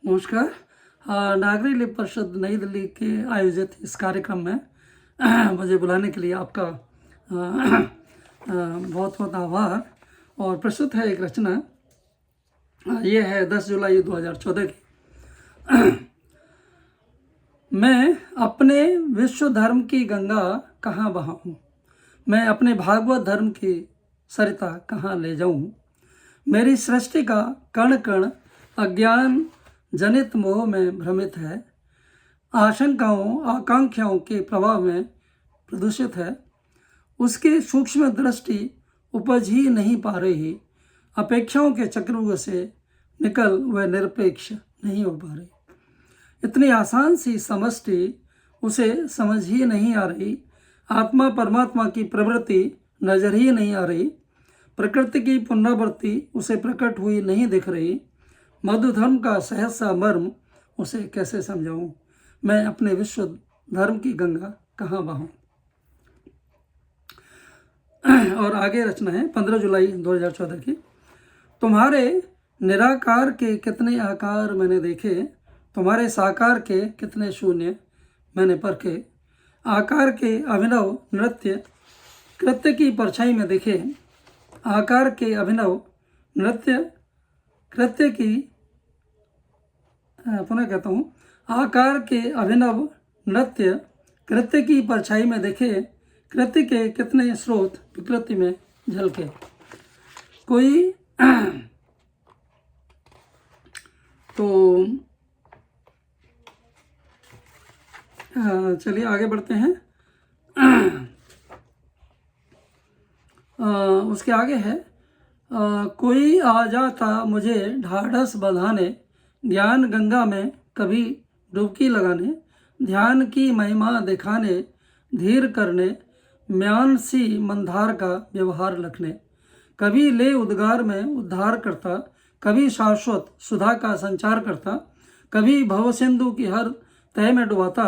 नमस्कार। नागरिक लिपि परिषद नई दिल्ली के आयोजित इस कार्यक्रम में मुझे बुलाने के लिए आपका बहुत बहुत आभार। और प्रस्तुत है एक रचना। ये है 10 जुलाई 2014 की। मैं अपने विश्व धर्म की गंगा कहाँ बहाऊं, मैं अपने भागवत धर्म की सरिता कहाँ ले जाऊं। मेरी सृष्टि का कण कण अज्ञान जनित मोह में भ्रमित है, आशंकाओं आकांक्षाओं के प्रभाव में प्रदूषित है। उसकी सूक्ष्म दृष्टि उपज ही नहीं पा रही, अपेक्षाओं के चक्रव्यूह से निकल वह निरपेक्ष नहीं हो पा रही। इतनी आसान सी समष्टि उसे समझ ही नहीं आ रही, आत्मा परमात्मा की प्रवृत्ति नजर ही नहीं आ रही, प्रकृति की पुनरावृत्ति उसे प्रकट हुई नहीं दिख रही। मधु धर्म का सहसा मर्म उसे कैसे समझाऊं, मैं अपने विश्व धर्म की गंगा कहाँ बहाऊं। और आगे रचना है 15 जुलाई 2014 की। तुम्हारे निराकार के कितने आकार मैंने देखे, तुम्हारे साकार के कितने शून्य मैंने परखे। आकार के अभिनव नृत्य कृत्य की परछाई में दिखे, आकार के अभिनव नृत्य कृत्य की पुनः कहता हूँ, आकार के अभिनव नृत्य कृत्य की परछाई में देखे, कृत्य के कितने स्रोत विकृति में झलके। कोई तो चलिए आगे बढ़ते हैं। उसके आगे है, कोई आ जाता मुझे ढाढ़स बंधाने, ज्ञान गंगा में कभी डुबकी लगाने। ध्यान की महिमा दिखाने, धीर करने, म्यान सी मंदार का व्यवहार रखने। कभी ले उद्गार में उद्धार करता, कभी शाश्वत सुधा का संचार करता। कभी भव सिंधु की हर तह में डुबाता,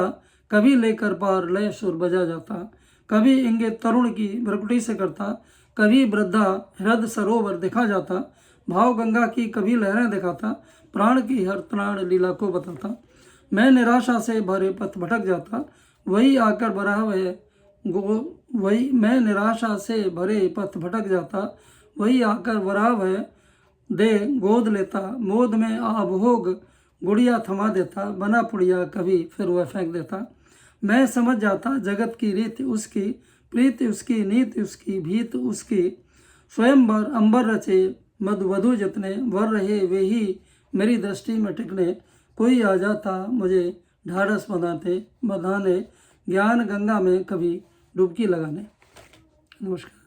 कभी लेकर पार लय सुर बजा जाता। कभी इंगित तरुण की भ्रकुटी से करता, कभी वृद्धा हृदय सरोवर दिखा जाता। भाव गंगा की कभी लहरें दिखाता, प्राण की हर त्राण लीला को बताता। मैं निराशा से भरे पथ भटक जाता, वही आकर बराह वही मैं निराशा से भरे पथ भटक जाता, वही आकर बराह दे गोद लेता। मोद में आभोग गुड़िया थमा देता, बना पुड़िया कभी फिर वह फेंक देता। मैं समझ जाता जगत की रीति उसकी, प्रीति उसकी, नीति उसकी, भीत उसकी। स्वयंवर अंबर रचे मधुवधु जितने, वर रहे वे ही मेरी दृष्टि में टिकने। कोई आ जाता मुझे ढाढ़स बंधाने, ज्ञान गंगा में कभी डुबकी लगाने। नमस्कार।